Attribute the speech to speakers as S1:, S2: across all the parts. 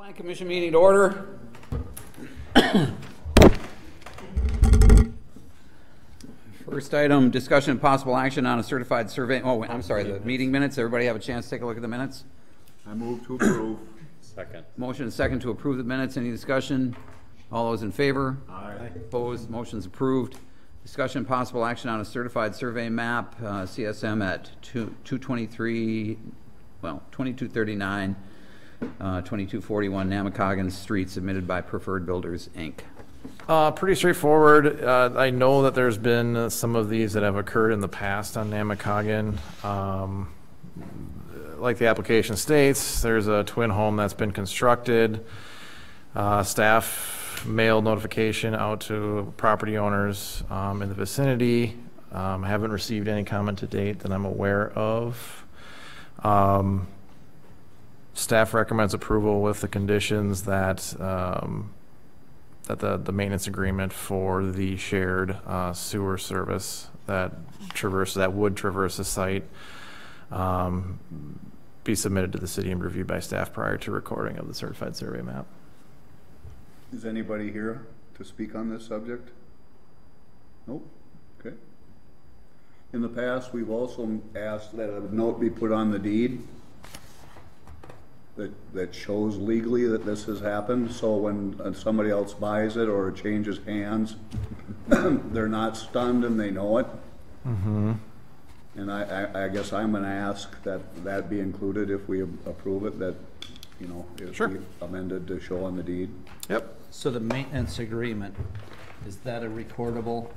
S1: Planning Commission meeting to order. First item, discussion and possible action on a certified survey. Oh, I'm sorry, the meeting minutes. Everybody have a chance to take a look at the minutes?
S2: I move to approve.
S3: Second.
S1: Motion and second to approve the minutes. Any discussion? All those in favor?
S2: Aye.
S1: Opposed? Motion's approved. Discussion and possible action on a certified survey map, CSM at 2239, 2241 Namacoggin Street, submitted by Preferred Builders, Inc.
S3: Pretty straightforward. I know that there's been some of these that have occurred in the past on Namacoggin. Like the application states, there's a twin home that's been constructed. Staff mailed notification out to property owners in the vicinity. I haven't received any comment to date that I'm aware of. Staff recommends approval with the conditions that that the maintenance agreement for the shared sewer service that would traverse the site be submitted to the city and reviewed by staff prior to recording of the certified survey map.
S2: Is anybody here to speak on this subject? Nope. Okay. In the past, we've also asked that a note be put on the deed that shows legally that this has happened, so when somebody else buys it or it changes hands, they're not stunned and they know it. Mm-hmm. And I guess I'm going to ask that be included if we approve it, that, you know, if
S3: Sure.
S2: we amended to show on the deed.
S3: Yep.
S4: So the maintenance agreement, is that a recordable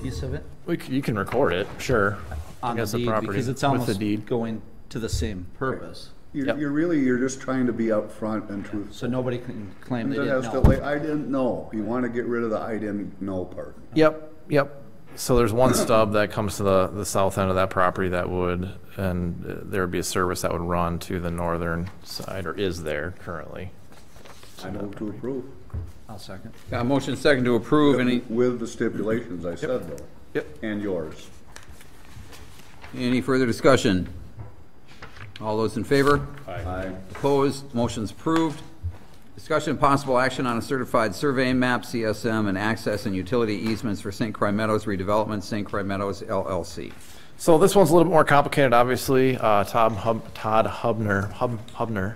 S4: piece of it?
S3: You can record it, sure.
S4: On the
S3: Against the
S4: deed,
S3: property
S4: because it's
S3: with
S4: almost
S3: the deed.
S4: going to the same purpose.
S3: Yep.
S2: You're just trying to be upfront and truthful.
S4: So nobody can claim they
S2: It
S4: didn't
S2: has
S4: know.
S2: to, like, I didn't know. You want to get rid of the I didn't know part.
S3: Yep. So there's one stub that comes to the south end of that property that would, and there would be a service that would run to the northern side, or is there currently.
S2: I move to approve.
S4: I'll second.
S1: Got a motion and second to approve.
S2: With the stipulations I said, though.
S3: Yep.
S2: And yours.
S1: Any further discussion? All those in favor?
S2: Aye.
S1: Opposed? Motion's approved. Discussion and possible action on a certified survey map, CSM, and access and utility easements for St. Croix Meadows redevelopment, St. Croix Meadows LLC.
S3: So this one's a little bit more complicated, obviously. Todd Hubner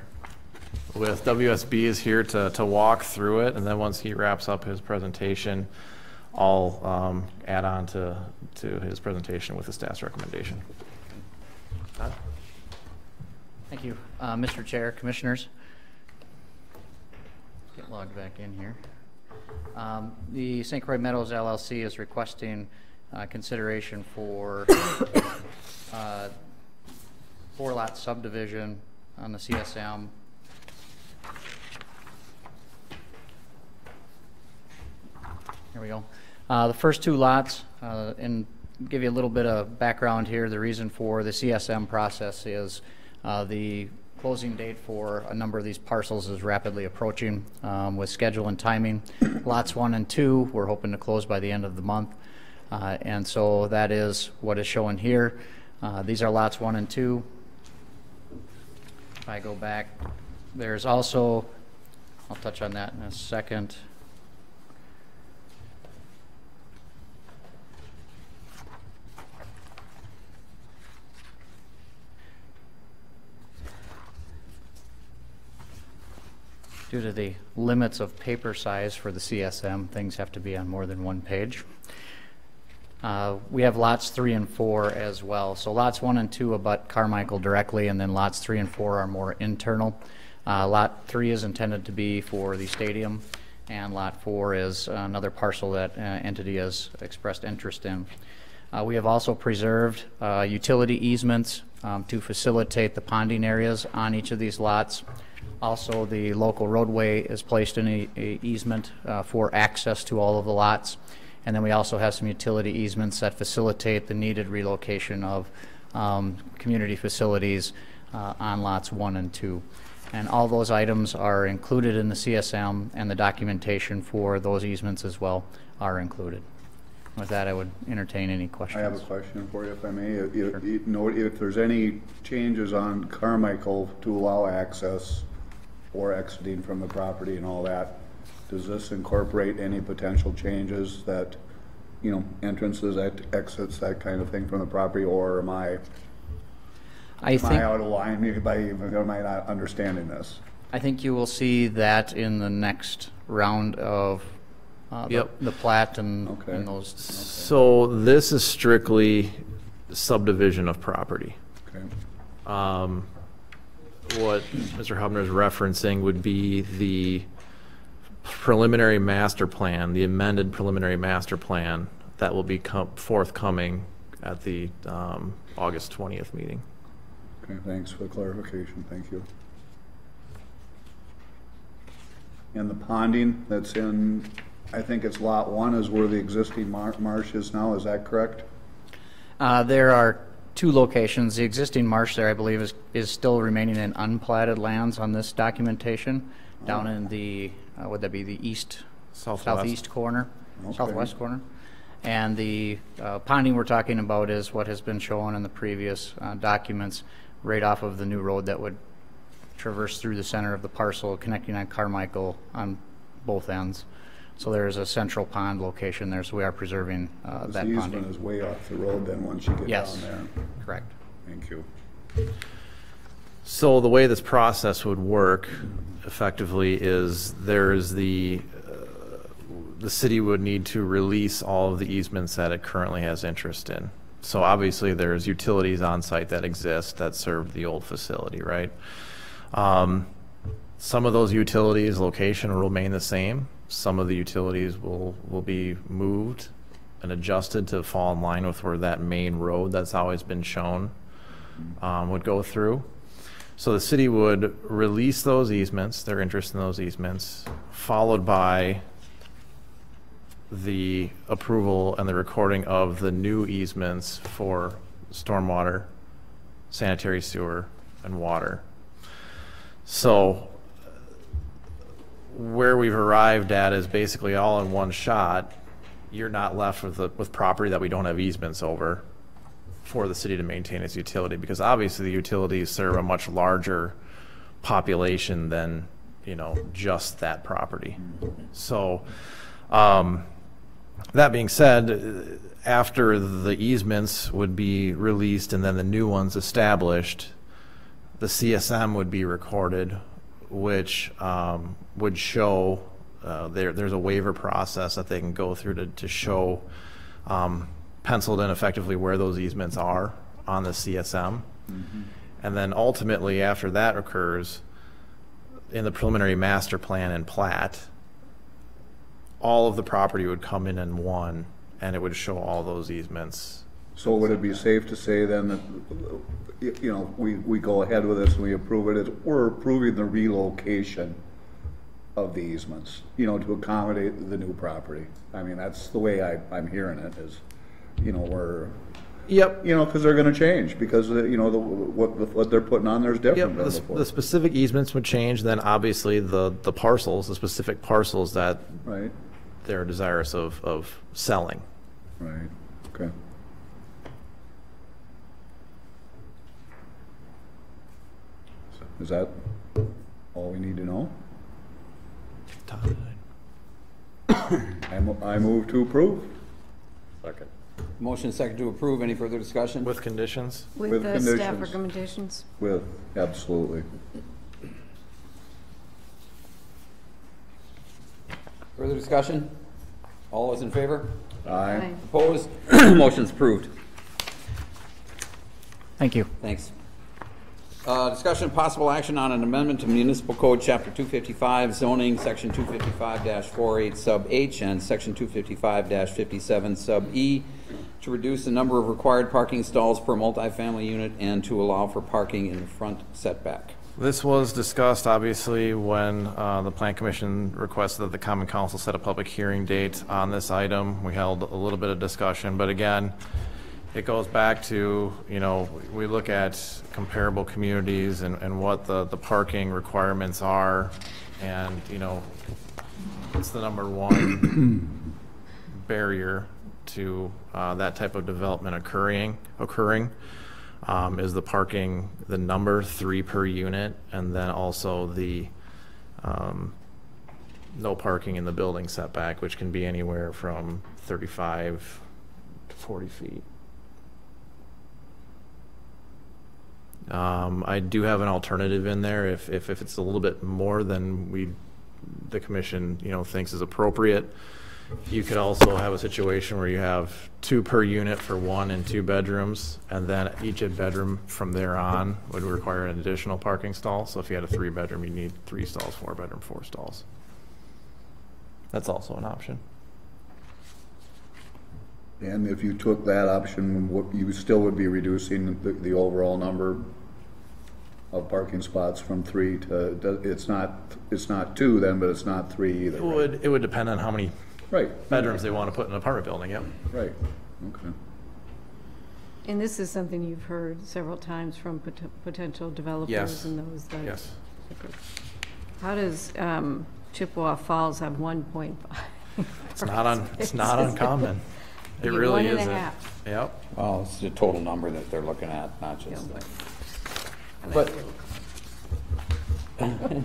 S3: with WSB is here to walk through it, and then once he wraps up his presentation, I'll add on to his presentation with the staff's recommendation. Todd?
S5: Thank you, Mr. Chair, Commissioners. Get logged back in here. The St. Croix Meadows LLC is requesting consideration for 4-lot subdivision on the CSM. Here we go. The first 2 lots, and give you a little bit of background here. The reason for the CSM process is the closing date for a number of these parcels is rapidly approaching with schedule and timing. Lots 1 and 2, we're hoping to close by the end of the month. And so that is what is shown here. These are lots 1 and 2. If I go back, there's also, I'll touch on that in a second. Due to the limits of paper size for the CSM, things have to be on more than one page. We have lots 3 and 4 as well. So lots 1 and 2 abut Carmichael directly, and then lots 3 and 4 are more internal. Lot 3 is intended to be for the stadium, and lot 4 is another parcel that entity has expressed interest in. We have also preserved utility easements to facilitate the ponding areas on each of these lots. Also, the local roadway is placed in a easement for access to all of the lots. And then we also have some utility easements that facilitate the needed relocation of community facilities on lots 1 and 2. And all those items are included in the CSM, and the documentation for those easements as well are included. With that, I would entertain any questions.
S2: I have a question for you, if I may.
S5: Sure.
S2: If there's any changes on Carmichael to allow access, or exiting from the property and all that. Does this incorporate any potential changes that, you know, entrances, exits, that kind of thing from the property, or am I out of line? Am I not understanding this?
S5: I think you will see that in the next round of the plat and those.
S3: So this is strictly subdivision of property.
S2: Okay.
S3: What Mr. Hubner is referencing would be the preliminary master plan, the amended preliminary master plan that will be forthcoming at the August 20th meeting.
S2: Okay, thanks for the clarification. Thank you. And the ponding that's in, I think it's lot 1 is where the existing marsh is now, is that correct?
S5: There are 2 locations. The existing marsh there, I believe, is still remaining in unplatted lands on this documentation, down in the, would that be the southeast corner, southwest corner. And the ponding we're talking about is what has been shown in the previous documents, right off of the new road that would traverse through the center of the parcel, connecting on Carmichael on both ends. So there is a central pond location there, so we are preserving that
S2: The
S5: ponding.
S2: easement is way off the road then once you get
S5: Yes,
S2: down there.
S5: correct.
S2: Thank you.
S3: So the way this process would work effectively is there's the city would need to release all of the easements that it currently has interest in. So obviously there's utilities on site that exist that serve the old facility, right? Some of those utilities location will remain the same. Some of the utilities will be moved and adjusted to fall in line with where that main road that's always been shown would go through. So the city would release those easements, their interest in those easements, followed by the approval and the recording of the new easements for stormwater, sanitary sewer, and water. So where we've arrived at is basically all in one shot. You're not left with property that we don't have easements over for the city to maintain its utility, because obviously the utilities serve a much larger population than, you know, just that property. So that being said, after the easements would be released and then the new ones established, the CSM would be recorded, which would show there's a waiver process that they can go through to show penciled in effectively where those easements are on the CSM. Mm-hmm. And then ultimately after that occurs, in the preliminary master plan and plat, all of the property would come in one, and it would show all those easements.
S2: So would it be safe to say then that, you know, we go ahead with this and we approve it, we're approving the relocation of the easements, you know, to accommodate the new property? I mean, that's the way I'm hearing it, is, you know, we're,
S3: yep,
S2: you know, because they're going to change, because, you know, what they're putting on there is different than before.
S3: The specific easements would change, then obviously the parcels, the specific parcels that
S2: right.
S3: they're desirous of selling.
S2: Right, okay. Is that all we need to know? I move to approve.
S3: Second.
S1: Motion second to approve. Any further discussion?
S3: With conditions?
S2: With
S6: the staff
S2: conditions.
S6: recommendations.
S2: With, absolutely.
S1: Further discussion? All those in favor?
S2: Aye.
S1: Opposed? Motion's approved.
S5: Thank you.
S1: Thanks. Discussion of possible action on an amendment to Municipal Code, Chapter 255, zoning, Section 255-48 sub H and Section 255-57 sub E, to reduce the number of required parking stalls per multifamily unit and to allow for parking in the front setback.
S3: This was discussed, obviously, when the Plan Commission requested that the Common Council set a public hearing date on this item. We held a little bit of discussion, but again, it goes back to, you know, we look at comparable communities and what the parking requirements are, and, you know, it's the number one barrier to that type of development occurring is the parking, the number 3 per unit, and then also the No parking in the building setback, which can be anywhere from 35 to 40 feet. I do have an alternative in there if it's a little bit more than the commission, thinks is appropriate. You could also have a situation where you have 2 per unit for 1 and 2 bedrooms, and then each bedroom from there on would require an additional parking stall. So if you had a 3-bedroom, you need 3 stalls, 4-bedroom, 4 stalls. That's also an option.
S2: And if you took that option, you still would be reducing the overall number of parking spots from 3 to, it's not 2 then, but it's not 3 either.
S3: It would depend on how many
S2: Right.
S3: bedrooms they want to put in an apartment building, yep.
S2: Right, okay.
S6: And this is something you've heard several times from potential developers
S3: Yes.
S6: and those that.
S3: Yes.
S6: How does Chippewa Falls have 1.5?
S3: It's not uncommon. It
S6: You get
S3: really
S6: 1.5.
S3: isn't. Yep.
S1: Well, it's the total number that they're looking at, not just
S6: Yeah.
S1: the. But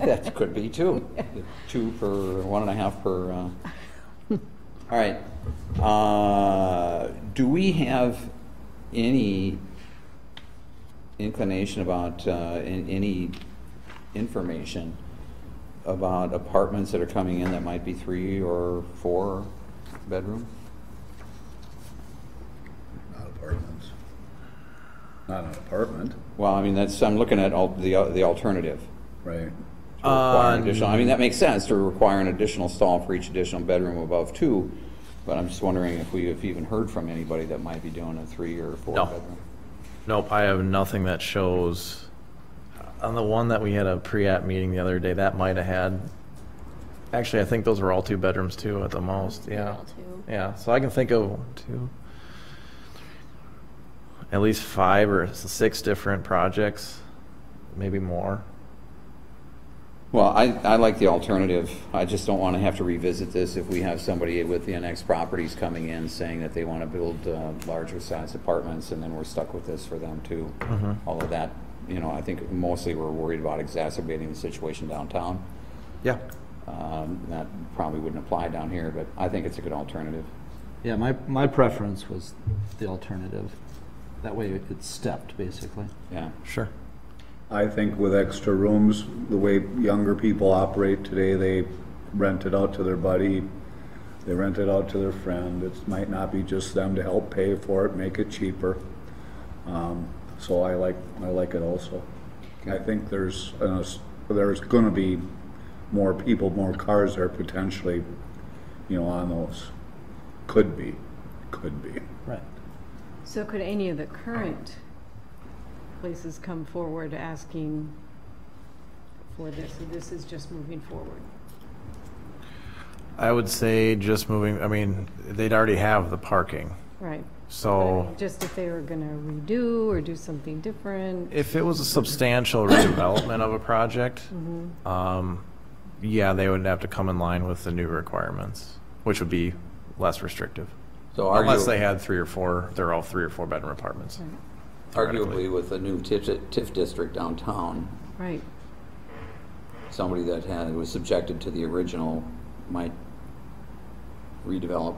S1: that could be 2. 2 per, 1.5 per. All right. Do we have any inclination about any information about apartments that are coming in that might be 3 or 4 bedroom?
S2: Not apartments. Not an apartment,
S1: Well, I mean, I'm looking at the alternative.
S2: right?
S1: To require an additional, I mean, that makes sense to require an additional stall for each additional bedroom above 2, but I'm just wondering if we've even heard from anybody that might be doing a 3 or 4
S3: No.
S1: bedroom.
S3: Nope, I have nothing that shows. On the one that we had a pre-app meeting the other day, that might have had, actually, I think those were all 2 bedrooms too at the most, yeah.
S6: all 2.
S3: Yeah, so I can think of 1, 2, at least 5 or 6 different projects, maybe more.
S1: Well, I like the alternative. I just don't want to have to revisit this if we have somebody with the NX properties coming in saying that they want to build larger size apartments, and then we're stuck with this for them too. All of that, I think mostly we're worried about exacerbating the situation downtown.
S3: Yeah.
S1: That probably wouldn't apply down here, but I think it's a good alternative.
S4: Yeah, my preference was the alternative. That way it's stepped, basically.
S1: Yeah.
S3: Sure.
S2: I think with extra rooms, the way younger people operate today, they rent it out to their buddy, they rent it out to their friend. It might not be just them to help pay for it, make it cheaper. So I like it also. I think there's going to be more people, more cars there potentially, on those. Could be.
S4: Right.
S6: So could any of the current places come forward asking for this? So this is just moving forward.
S3: I would say just moving, I mean, they'd already have the parking.
S6: Right.
S3: So
S6: But just if they were going to redo or do something different.
S3: if it was a substantial redevelopment of a project, yeah, they would have to come in line with the new requirements, which would be less restrictive.
S1: So
S3: Unless they had 3 or 4, they're all 3 or 4 bedroom apartments.
S1: arguably with the new TIF district downtown,
S6: Right.
S1: somebody that was subjected to the original might redevelop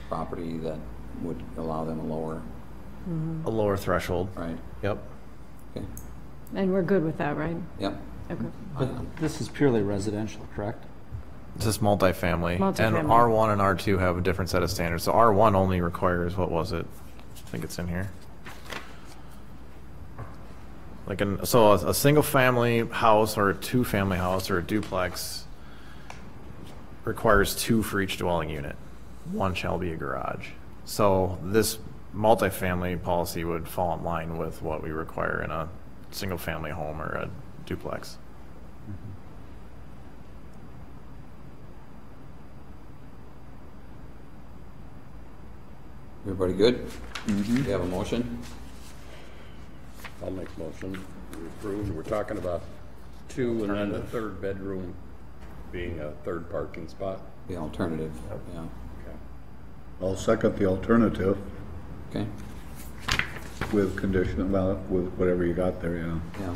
S1: property that would allow them a lower,
S3: A lower threshold.
S1: right?
S3: Yep.
S1: Okay.
S6: And we're good with that, right?
S1: Yep.
S6: Okay.
S4: But this is purely residential, correct?
S3: It's just multifamily. And
S6: Multifamily.
S3: R1 and R2 have a different set of standards. So R1 only requires, what was it? I think it's in here. Like a single family house or a 2-family house or a duplex requires 2 for each dwelling unit. 1 shall be a garage. So this multifamily policy would fall in line with what we require in a single family home or a duplex.
S1: Everybody good? You have a motion?
S7: I'll make a motion to approve. We're talking about 2 and then the 3rd bedroom being a 3rd parking spot.
S1: The alternative, yeah.
S7: Okay.
S2: I'll second the alternative
S1: Okay,
S2: with condition, well, with whatever you got there, yeah.
S1: yeah.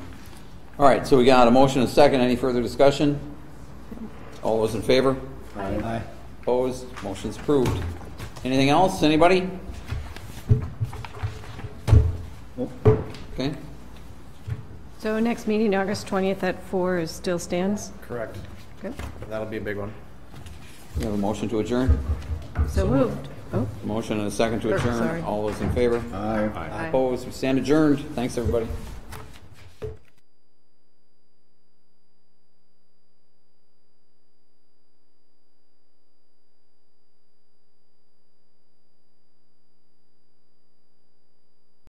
S1: All right, so we got a motion and a second. Any further discussion? All those in favor?
S4: Aye.
S1: Opposed? Motion's approved. Anything else? Anybody? Okay.
S6: So next meeting, August 20th at 4 is still stands?
S3: Correct.
S6: Good.
S3: That'll be a big one.
S1: We have a motion to adjourn?
S6: So moved. Oh,
S1: Motion and a second to
S6: Sure,
S1: adjourn.
S6: sorry.
S1: All those in favor?
S2: Aye.
S6: aye.
S1: Opposed? We stand adjourned. Thanks, everybody.